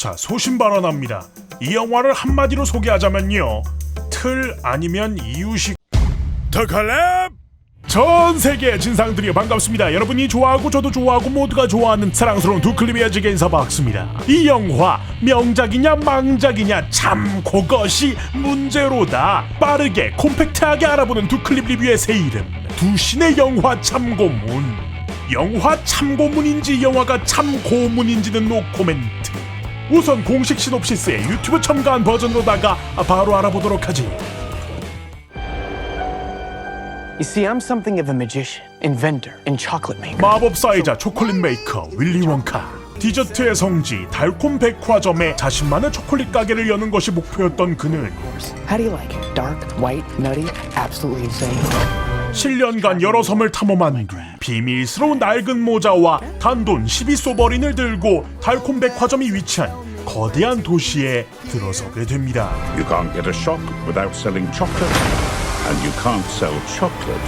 자, 소신발언합니다. 이 영화를 한마디로 소개하자면요, 틀 아니면 이유식. 더 칼랩! 전 세계의 진상들이여 반갑습니다. 여러분이 좋아하고 저도 좋아하고 모두가 좋아하는 사랑스러운 두클립의 아직 인사박스입니다. 이 영화 명작이냐 망작이냐 참 그것이 문제로다. 빠르게 콤팩트하게 알아보는 두클립 리뷰의 새 이름, 두신의 영화 참고문. 영화 참고문인지 영화가 참고문인지는 노코멘트. 우선 공식 시놉시스에 유튜브 첨가한 버전으로다가 바로 알아보도록 하지. You see, I'm something of a magician, inventor, and chocolate maker. 마법사이자 초콜릿 메이커 윌리 원카. 디저트의 성지 달콤 백화점에 자신만의 초콜릿 가게를 여는 것이 목표였던 그는 How do you like it? Dark, white, nutty, absolutely insane. 7년간 여러 섬을 탐험한 뒤 비밀스러운 낡은 모자와 단돈 12소버린을 들고 달콤 백화점이 위치한 거대한 도시에 들어서게 됩니다. You can't get a shop without selling chocolate, and you can't sell chocolate.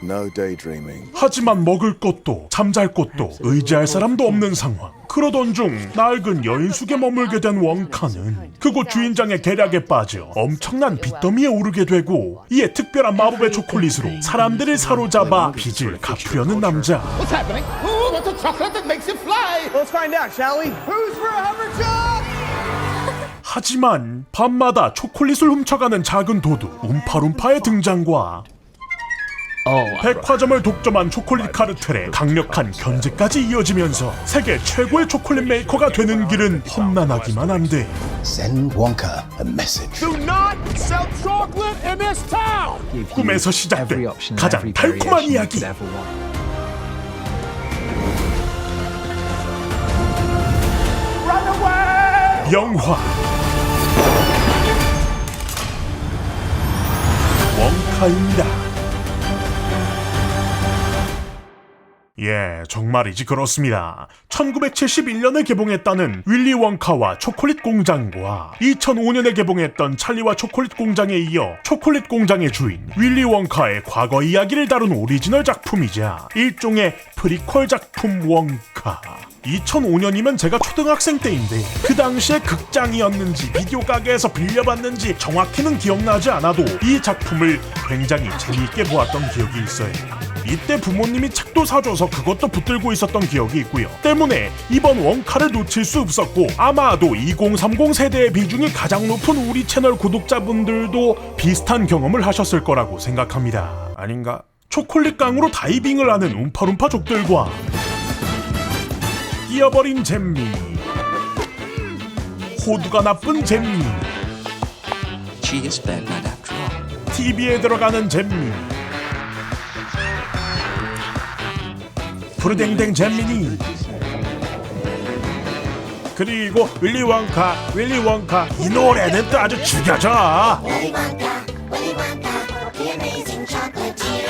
No daydreaming. 하지만 먹을 것도 잠잘 곳도 의지할 사람도 없는 상황. 그러던 중 낡은 여인숙에 머물게 된 원카는 그곳 주인장의 계략에 빠져 엄청난 빚더미에 오르게 되고, 이에 특별한 마법의 초콜릿으로 사람들을 사로잡아 빚을 갚으려는 남자. What's happening? Ooh, that's a chocolate that makes it fly! Let's find out, shall we? Who's for a Hummerchuck? 하지만 밤마다 초콜릿을 훔쳐가는 작은 도둑 움파룸파의 등장과 백화점을 독점한 초콜릿 카르텔의 강력한 견제까지 이어지면서 세계 최고의 초콜릿 메이커가 되는 길은 험난하기만 한데, Send Wonka a message. Do not sell chocolate in this town! 꿈에서 시작된 가장 달콤한 이야기. Run away! 영화 원카입니다. 예, 정말이지 그렇습니다. 1971년에 개봉했다는 윌리 원카와 초콜릿 공장과 2005년에 개봉했던 찰리와 초콜릿 공장에 이어 초콜릿 공장의 주인 윌리 원카의 과거 이야기를 다룬 오리지널 작품이자 일종의 프리퀄 작품 원카. 2005년이면 제가 초등학생 때인데 그 당시에 극장이었는지 비디오 가게에서 빌려봤는지 정확히는 기억나지 않아도 이 작품을 굉장히 재미있게 보았던 기억이 있어요. 이때 부모님이 책도 사줘서 그것도 붙들고 있었던 기억이 있고요. 때문에 이번 원카를 놓칠 수 없었고, 아마도 2030 세대의 비중이 가장 높은 우리 채널 구독자분들도 비슷한 경험을 하셨을 거라고 생각합니다. 아닌가? 초콜릿 강으로 다이빙을 하는 움파룸파족들과 끼어버린 잼미, 호두가 나쁜 잼미, She is bad lad after all. TV에 들어가는 잼미, 푸르댕댕 잼미니, 그리고 윌리 원카. 이 노래는 또 아주 죽여줘. Willy Wonka, the amazing chocolatier.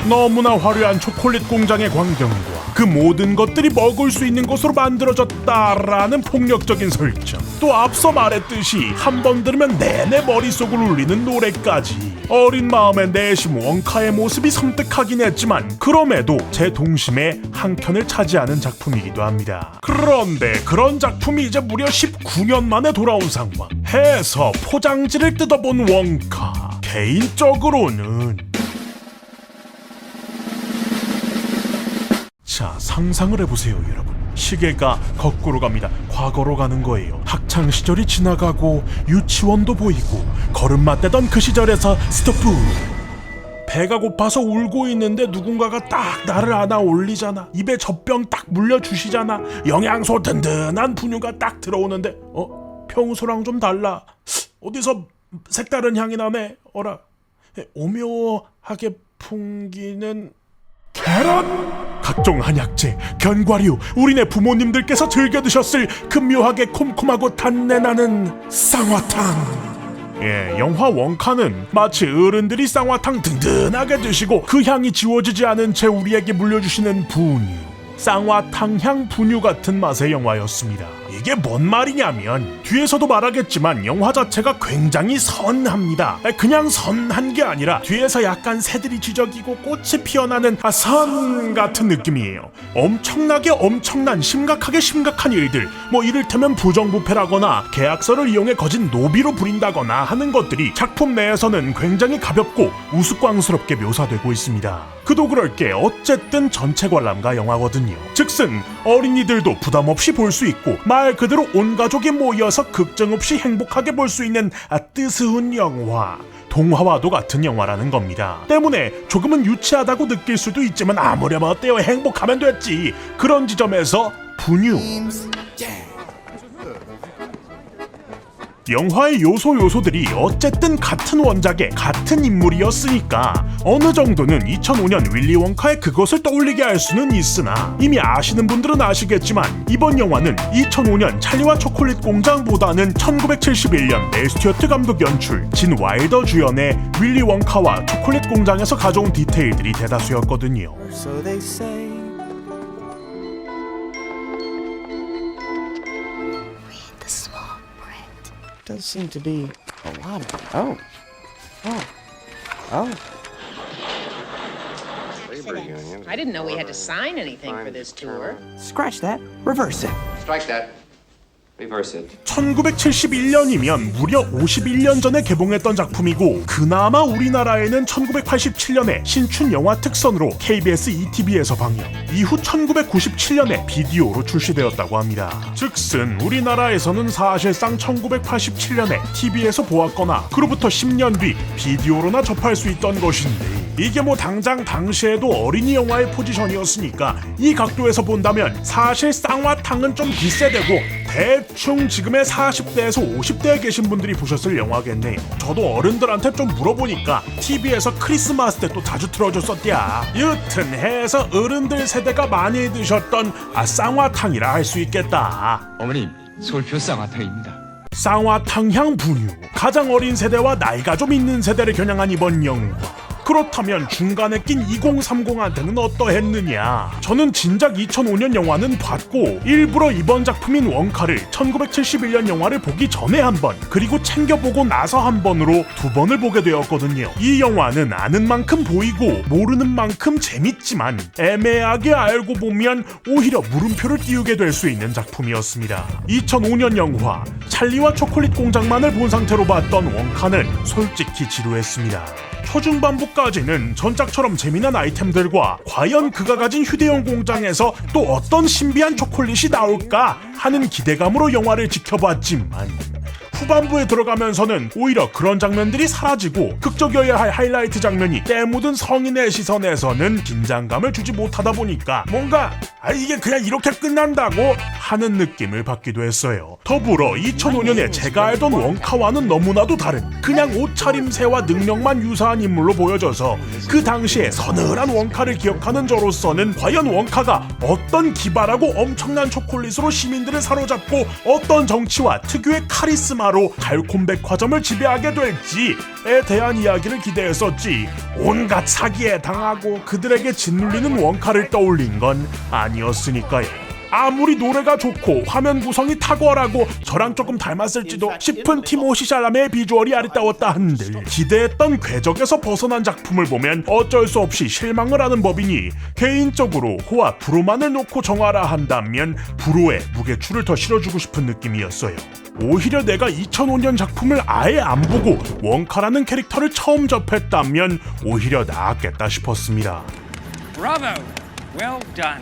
너무나 화려한 초콜릿 공장의 광경과 그 모든 것들이 먹을 수 있는 것으로 만들어졌다라는 폭력적인 설정, 또 앞서 말했듯이 한 번 들으면 내내 머릿속을 울리는 노래까지, 어린 마음의 내심 원카의 모습이 섬뜩하긴 했지만 그럼에도 제 동심의 한 켠을 차지하는 작품이기도 합니다. 그런데 그런 작품이 이제 무려 19년 만에 돌아온 상황 해서 포장지를 뜯어본 원카, 개인적으로는 자, 상상을 해보세요 여러분. 시계가 거꾸로 갑니다. 과거로 가는 거예요. 학창시절이 지나가고 유치원도 보이고 걸음마 떼던 그 시절에서 스토프. 배가 고파서 울고 있는데 누군가가 딱 나를 안아 올리잖아. 입에 젖병 딱 물려주시잖아. 영양소 든든한 분유가 딱 들어오는데 평소랑 좀 달라. 어디서 색다른 향이 나네. 어라, 오묘하게 풍기는 계란! 각종 한약재, 견과류, 우리네 부모님들께서 즐겨 드셨을 그 묘하게 콤콤하고 단내나는 쌍화탕. 예, 영화 원카는 마치 어른들이 쌍화탕 든든하게 드시고 그 향이 지워지지 않은 채 우리에게 물려주시는 분유, 쌍화탕향 분유 같은 맛의 영화였습니다. 이게 뭔 말이냐면 뒤에서도 말하겠지만 영화 자체가 굉장히 선합니다. 그냥 선한 게 아니라 뒤에서 약간 새들이 지저귀고 꽃이 피어나는 선 같은 느낌이에요. 엄청난 심각하게 심각한 일들, 뭐 이를테면 부정부패라거나 계약서를 이용해 거진 노비로 부린다거나 하는 것들이 작품 내에서는 굉장히 가볍고 우스꽝스럽게 묘사되고 있습니다. 그도 그럴 게 어쨌든 전체 관람가 영화거든요. 즉슨 어린이들도 부담 없이 볼 수 있고 말 그대로 온 가족이 모여서 걱정 없이 행복하게 볼 수 있는 뜨스운 영화, 동화와도 같은 영화라는 겁니다. 때문에 조금은 유치하다고 느낄 수도 있지만 아무렴 어때요, 행복하면 됐지. 그런 지점에서 분유, 영화의 요소들이 어쨌든 같은 원작의 같은 인물이었으니까 어느 정도는 2005년 윌리 원카의 그것을 떠올리게 할 수는 있으나 이미 아시는 분들은 아시겠지만 이번 영화는 2005년 찰리와 초콜릿 공장보다는 1971년 넬 스튜어트 감독 연출, 진 와일더 주연의 윌리 원카와 초콜릿 공장에서 가져온 디테일들이 대다수였거든요. So they say. The small print. Does seem to be a lot of. Oh. I didn't know we had to sign anything for this tour. Scratch that. Reverse it. Strike that. Reverse it. 1971년이면 무려 51년 전에 개봉했던 작품이고 그나마 우리나라에는 1987년에 신춘 영화 특선으로 KBS ETV에서 방영, 이후 1997년에 비디오로 출시되었다고 합니다. 즉슨 우리나라에서는 사실상 1987년에 TV에서 보았거나 그로부터 10년 뒤 비디오로나 접할 수 있던 것인데 이게 뭐 당장 당시에도 어린이 영화의 포지션이었으니까 이 각도에서 본다면 사실 쌍화탕은 좀 비싸되고 대충 지금의 40대에서 50대에 계신 분들이 보셨을 영화겠네요. 저도 어른들한테 좀 물어보니까 TV에서 크리스마스 때 또 자주 틀어줬었대야. 여튼 해서 어른들 세대가 많이 드셨던 쌍화탕이라 할 수 있겠다. 어머님, 서울표 쌍화탕입니다. 쌍화탕향 분유, 가장 어린 세대와 나이가 좀 있는 세대를 겨냥한 이번 영화. 그렇다면 중간에 낀 2030한테는 어떠했느냐? 저는 진작 2005년 영화는 봤고 일부러 이번 작품인 원카를 1971년 영화를 보기 전에 한 번, 그리고 챙겨보고 나서 한 번으로 두 번을 보게 되었거든요. 이 영화는 아는 만큼 보이고 모르는 만큼 재밌지만 애매하게 알고 보면 오히려 물음표를 띄우게 될 수 있는 작품이었습니다. 2005년 영화 찰리와 초콜릿 공장만을 본 상태로 봤던 원카는 솔직히 지루했습니다. 초중반부까지는 전작처럼 재미난 아이템들과 과연 그가 가진 휴대용 공장에서 또 어떤 신비한 초콜릿이 나올까 하는 기대감으로 영화를 지켜봤지만 후반부에 들어가면서는 오히려 그런 장면들이 사라지고 극적이어야 할 하이라이트 장면이 때묻은 성인의 시선에서는 긴장감을 주지 못하다 보니까 뭔가 이게 그냥 이렇게 끝난다고 하는 느낌을 받기도 했어요. 더불어 2005년에 제가 알던 원카와는 너무나도 다른 그냥 옷차림새와 능력만 유사한 인물로 보여져서 그 당시에 서늘한 원카를 기억하는 저로서는 과연 원카가 어떤 기발하고 엄청난 초콜릿으로 시민들을 사로잡고 어떤 정치와 특유의 카리스마로 달콤백화점을 지배하게 될지에 대한 이야기를 기대했었지 온갖 사기에 당하고 그들에게 짓눌리는 원카를 떠올린 건 아니었으니까요. 아무리 노래가 좋고 화면 구성이 탁월하고 저랑 조금 닮았을지도 싶은 티모시 샬라메의 비주얼이 아리따웠다 한들 기대했던 궤적에서 벗어난 작품을 보면 어쩔 수 없이 실망을 하는 법이니 개인적으로 호와 브로만을 놓고 정하라 한다면 브로에 무게추를 더 실어주고 싶은 느낌이었어요. 오히려 내가 2005년 작품을 아예 안 보고 원카라는 캐릭터를 처음 접했다면 오히려 나았겠다 싶었습니다. Bravo! Well done.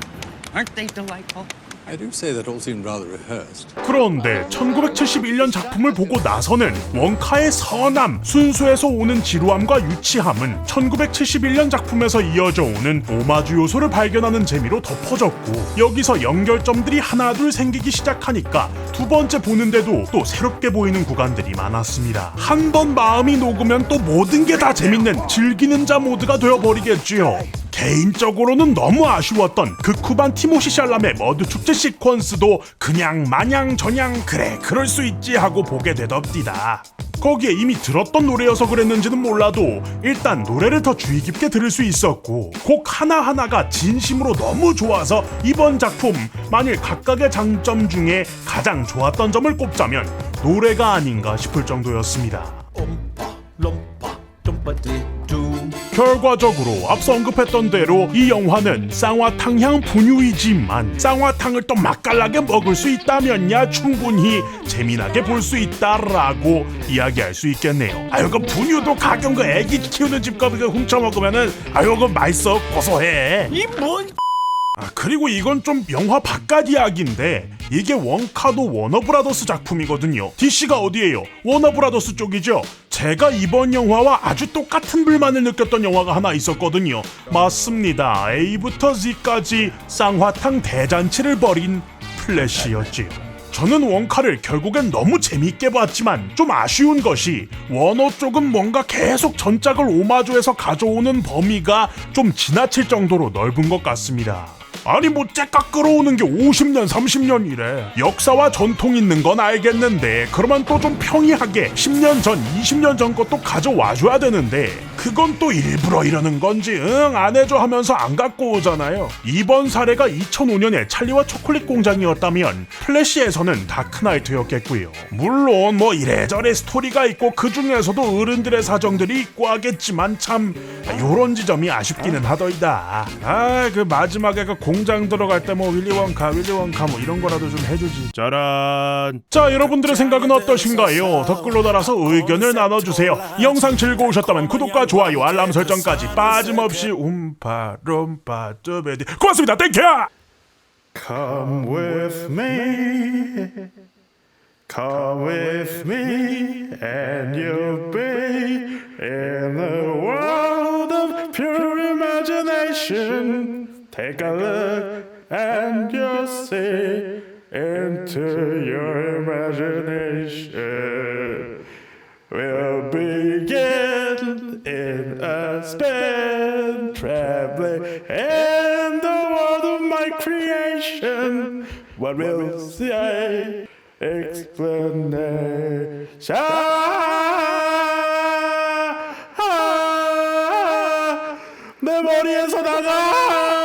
Aren't they delightful? I do say that all seemed rather rehearsed. 그런데 1971년 작품을 보고 나서는 원카의 선함, 순수에서 오는 지루함과 유치함은 1971년 작품에서 이어져 오는 오마주 요소를 발견하는 재미로 덮어졌고 여기서 연결점들이 하나둘 생기기 시작하니까 두 번째 보는데도 또 새롭게 보이는 구간들이 많았습니다. 한 번 마음이 녹으면 또 모든 게 다 재밌는 즐기는 자 모드가 되어버리겠지요. 개인적으로는 너무 아쉬웠던 극후반 티모시 샬라메 머드 축제 시퀀스도 그냥 마냥 저냥 그래 그럴 수 있지 하고 보게 되덥디다. 거기에 이미 들었던 노래여서 그랬는지는 몰라도 일단 노래를 더 주의 깊게 들을 수 있었고 곡 하나하나가 진심으로 너무 좋아서 이번 작품 만일 각각의 장점 중에 가장 좋았던 점을 꼽자면 노래가 아닌가 싶을 정도였습니다. 결과적으로 앞서 언급했던 대로 이 영화는 쌍화탕향 분유이지만 쌍화탕을 또 맛깔나게 먹을 수 있다면야 충분히 재미나게 볼 수 있다라고 이야기할 수 있겠네요. 아유 그 분유도 가끔 그 애기 키우는 집 가서 훔쳐 먹으면은 아유 그 맛있어 고소해. 그리고 이건 좀 영화 바깥 이야기인데 이게 원카도 워너브라더스 작품이거든요. DC가 어디예요? 워너브라더스 쪽이죠. 제가 이번 영화와 아주 똑같은 불만을 느꼈던 영화가 하나 있었거든요. 맞습니다. A부터 Z까지 쌍화탕 대잔치를 벌인 플래시였지요. 저는 원카를 결국엔 너무 재밌게 봤지만 좀 아쉬운 것이 워너 쪽은 뭔가 계속 전작을 오마주해서 가져오는 범위가 좀 지나칠 정도로 넓은 것 같습니다. 아니 뭐 째깍 끌어오는 게 50년 30년이래. 역사와 전통 있는 건 알겠는데 그러면 또 좀 평이하게 10년 전 20년 전 것도 가져와줘야 되는데 그건 또 일부러 이러는 건지 응 안 해줘 하면서 안 갖고 오잖아요. 이번 사례가 2005년에 찰리와 초콜릿 공장이었다면 플래시에서는 다크나이트였겠고요. 물론 뭐 이래저래 스토리가 있고 그 중에서도 어른들의 사정들이 있고 하겠지만 참 요런 지점이 아쉽기는 하더이다. 그 마지막에 그 공장 들어갈 때 뭐 윌리 원카 뭐 이런 거라도 좀 해주지. 짜란. 자 여러분들의 생각은 어떠신가요? 댓글로 달아서 의견을 나눠주세요. 이 영상 즐거우셨다면 구독과 좋아요 알람 설정까지 빠짐없이 움파룸파 뚜베디 고맙습니다. 땡큐. Come with me, come with me, and you'll be in a world of pure imagination. Take a look and you'll see into your imagination. We'll begin in a spin, traveling in the world of my creation. What we'll say, explanation. 내 머리에서 나가.